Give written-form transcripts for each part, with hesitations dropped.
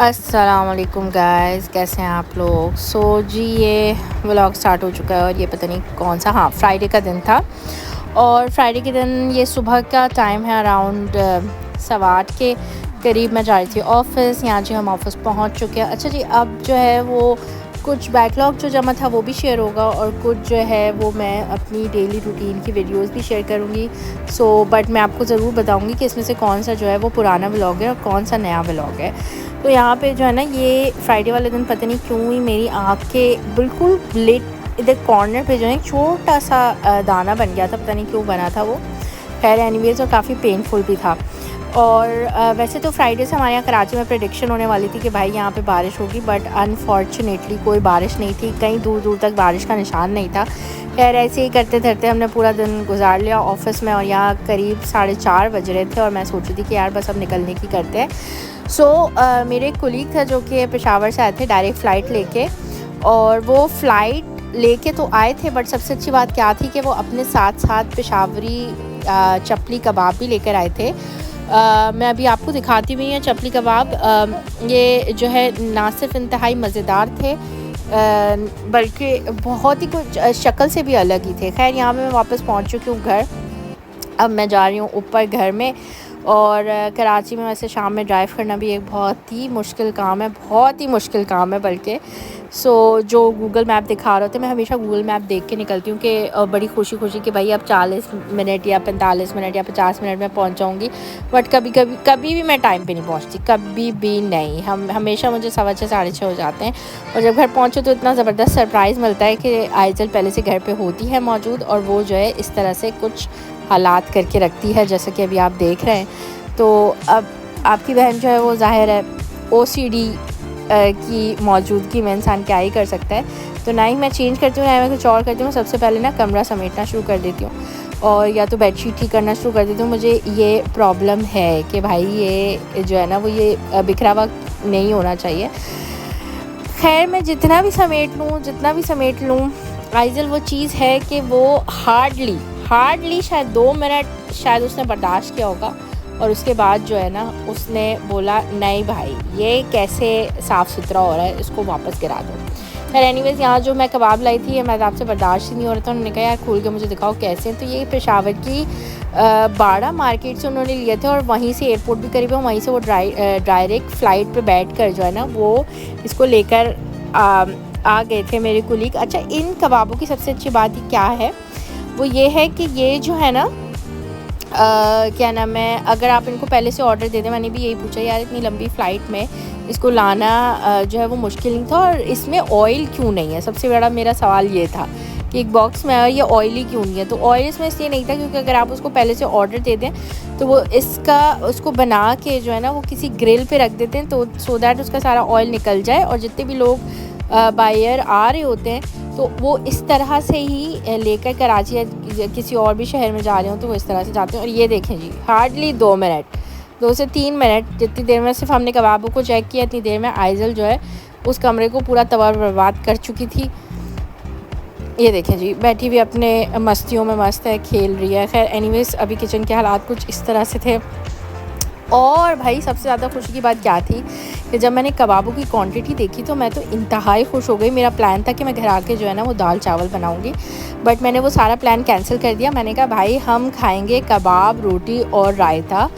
अस्सलाम वालेकुम गाइस, कैसे हैं आप लोग। जी ये व्लॉग स्टार्ट हो चुका है और ये पता नहीं कौन सा, हाँ, फ्राइडे का दिन था। और फ्राइडे के दिन ये सुबह का टाइम है, अराउंड 8:15 के करीब मैं जा रही थी ऑफ़िस। यहाँ जी हम ऑफ़िस पहुँच चुके हैं। अच्छा जी, अब जो है वो कुछ बैकलॉग जो जमा था वो भी शेयर होगा और कुछ जो है वो मैं अपनी डेली रूटीन की वीडियोस भी शेयर करूँगी। बट मैं आपको ज़रूर बताऊँगी कि इसमें से कौन सा जो है वो पुराना व्लॉग है और कौन सा नया व्लॉग है। तो यहाँ पे जो है ना, ये फ्राइडे वाले दिन पता नहीं क्यों ही मेरी आँख के बिल्कुल लेट इधर कॉर्नर पे जो है एक छोटा सा दाना बन गया था, पता नहीं क्यों बना था वो। खैर एनीवेज़, और काफ़ी पेनफुल भी था। और वैसे तो फ्राइडे से हमारे यहाँ कराची में प्रेडिक्शन होने वाली थी कि भाई यहाँ पे बारिश होगी, बट अनफॉर्चुनेटली कोई बारिश नहीं थी, कहीं दूर दूर तक बारिश का निशान नहीं था। खैर ऐसे ही करते करते हमने पूरा दिन गुजार लिया ऑफ़िस में, और यहाँ करीब 4:30 बज रहे थे और मैं सोच रही थी कि यार बस अब निकलने की करते हैं। मेरे एक कोलीग था जो कि पेशावर से आए थे डायरेक्ट फ़्लाइट लेके, और वो फ़्लाइट लेके तो आए थे, बट सबसे अच्छी बात क्या थी कि वो अपने साथ साथ पेशावरी चपली कबाब भी लेकर आए थे। मैं अभी आपको दिखाती हुई हैं चपली कबाब। ये जो है ना सिर्फ इंतहाई मज़ेदार थे, बल्कि बहुत ही कुछ शक्ल से भी अलग ही थे। खैर यहाँ पे मैं वापस पहुँच चुकी हूँ घर। अब मैं जा रही हूँ ऊपर घर में। और कराची में वैसे शाम में ड्राइव करना भी एक बहुत ही मुश्किल काम है, बहुत ही मुश्किल काम है बल्कि। जो गूगल मैप दिखा रहे थे, मैं हमेशा गूगल मैप देख के निकलती हूँ कि बड़ी खुशी खुशी कि भाई अब 40 मिनट या 45 मिनट या 50 मिनट में पहुँच जाऊँगी। बट कभी भी मैं टाइम पे नहीं पहुँचती, कभी भी नहीं। हमेशा मुझे 6:15 6:30 हो जाते हैं। और जब घर पहुँचो तो इतना ज़बरदस्त सरप्राइज़ मिलता है कि आइज़ल पहले से घर पर होती है मौजूद, और वो जो है इस तरह से कुछ हालात करके रखती है जैसे कि अभी आप देख रहे हैं। तो अब आपकी बहन जो है वो ज़ाहिर है OCD की मौजूदगी में इंसान क्या ही कर सकता है। तो ना ही मैं चेंज करती हूँ, ना ही मैं कुछ और करती हूँ। सबसे पहले ना कमरा समेटना शुरू कर देती हूँ, और या तो बेडशीट ठीक करना शुरू कर देती हूँ। मुझे ये प्रॉब्लम है कि भाई ये जो है ना वो ये बिखरा हुआ नहीं होना चाहिए। खैर मैं जितना भी समेट लूँ, आइज़ल वो चीज़ है कि वो हार्डली शायद 2 मिनट शायद उसने बर्दाश्त किया होगा, और उसके बाद जो है ना उसने बोला नहीं भाई ये कैसे साफ़ सुथरा हो रहा है, इसको वापस गिरा दो। खैर एनीवेज़, यहाँ जो मैं कबाब लाई थी मैं आपसे बर्दाश्त ही नहीं हो रहा था। उन्होंने कहा यार खोल के मुझे दिखाओ कैसे हैं। तो ये पेशावर की बाड़ा मार्केट से उन्होंने लिए थे, और वहीं से एयरपोर्ट भी करीब है, वहीं से वो डायरेक्ट फ़्लाइट पे बैठ कर जो है ना वो इसको लेकर आ गए थे मेरे कुलीग। अच्छा, इन कबाबों की सबसे अच्छी बात ही क्या है, वो ये है कि ये जो है ना क्या नाम है, अगर आप इनको पहले से ऑर्डर दे दें। मैंने भी यही पूछा यार इतनी लंबी फ़्लाइट में इसको लाना जो है वो मुश्किल नहीं था, और इसमें ऑयल क्यों नहीं है, सबसे बड़ा मेरा सवाल ये था कि एक बॉक्स में ये ऑयली क्यों नहीं है। तो ऑयल इसमें इसलिए नहीं था क्योंकि अगर आप उसको पहले से ऑर्डर दे दें तो वो उसको बना के जो है ना वो किसी ग्रिल पे रख देते हैं, तो सो दैट उसका सारा ऑयल निकल जाए। और जितने भी लोग बायर आ रहे होते हैं तो वो इस तरह से ही लेकर कराची या किसी और भी शहर में जा रहे हो तो वो इस तरह से जाते हैं। और ये देखें जी, हार्डली 2 से 3 मिनट जितनी देर में सिर्फ हमने कबाबों को चेक किया, इतनी देर में आइज़ल जो है उस कमरे को पूरा तबाह बर्बाद कर चुकी थी। ये देखें जी, बैठी हुई अपने मस्तियों में मस्त है, खेल रही है। खैर एनीवेज़, अभी किचन के हालात कुछ इस तरह से थे। और भाई सबसे ज़्यादा खुशी की बात क्या थी कि जब मैंने कबाबों की क्वांटिटी देखी तो मैं तो इंतहाई खुश हो गई। मेरा प्लान था कि मैं घर आके जो है ना वो दाल चावल बनाऊंगी, बट मैंने वो सारा प्लान कैंसिल कर दिया। मैंने कहा भाई हम खाएंगे कबाब, रोटी और रायता,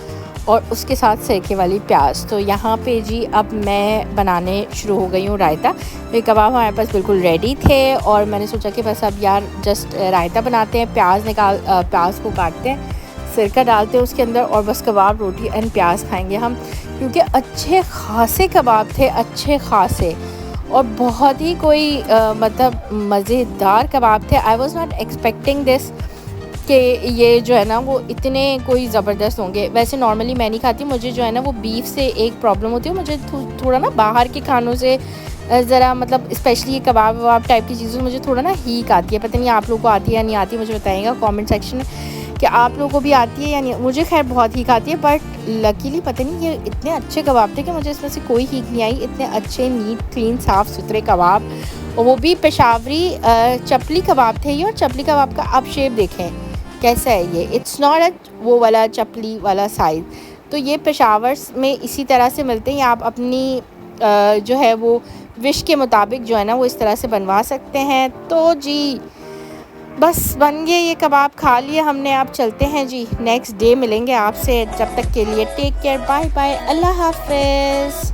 और उसके साथ सेके वाली प्याज। तो यहाँ पे जी अब मैं बनाने शुरू हो गई हूँ रायता। तो ये कबाब हमारे पास बिल्कुल रेडी थे, और मैंने सोचा कि बस अब यार जस्ट रायता बनाते हैं। प्याज को काटते हैं, सिरका डालते हैं उसके अंदर, और बस कबाब, रोटी एंड प्याज खाएंगे हम। क्योंकि अच्छे खासे कबाब थे, अच्छे खासे, और बहुत ही कोई मतलब मज़ेदार कबाब थे। I was not expecting this कि ये जो है ना वो इतने कोई ज़बरदस्त होंगे। वैसे नॉर्मली मैं नहीं खाती, मुझे जो है ना वो बीफ से एक प्रॉब्लम होती है। मुझे थोड़ा ना बाहर के खानों से ज़रा मतलब स्पेशली ये कबाब वबाब टाइप की चीज़ों मुझे थोड़ा ना हीक आती है। पता नहीं आप लोगों को आती है या नहीं आती, मुझे बताइएगा कमेंट सेक्शन में कि आप लोगों को भी आती है या नहीं। मुझे खैर बहुत हीक आती है, बट लकीली पता नहीं ये इतने अच्छे कबाब थे कि मुझे इसमें से कोई हीक नहीं आई। इतने अच्छे नीट क्लीन साफ़ सुथरे कबाब, और वो भी पेशावरी चपली कबाब थे ये। और चपली कबाब का आप शेप देखें कैसा है, ये इट्स नॉट वो वाला चपली वाला साइज़। तो ये पेशावर में इसी तरह से मिलते हैं। आप अपनी जो है वो विश के मुताबिक जो है ना वो इस तरह से बनवा सकते हैं। तो जी बस बन गए ये कबाब, खा लिए हमने। आप चलते हैं जी, नेक्स्ट डे मिलेंगे आपसे। जब तक के लिए टेक केयर, बाय बाय, अल्लाह हाफ़िज़।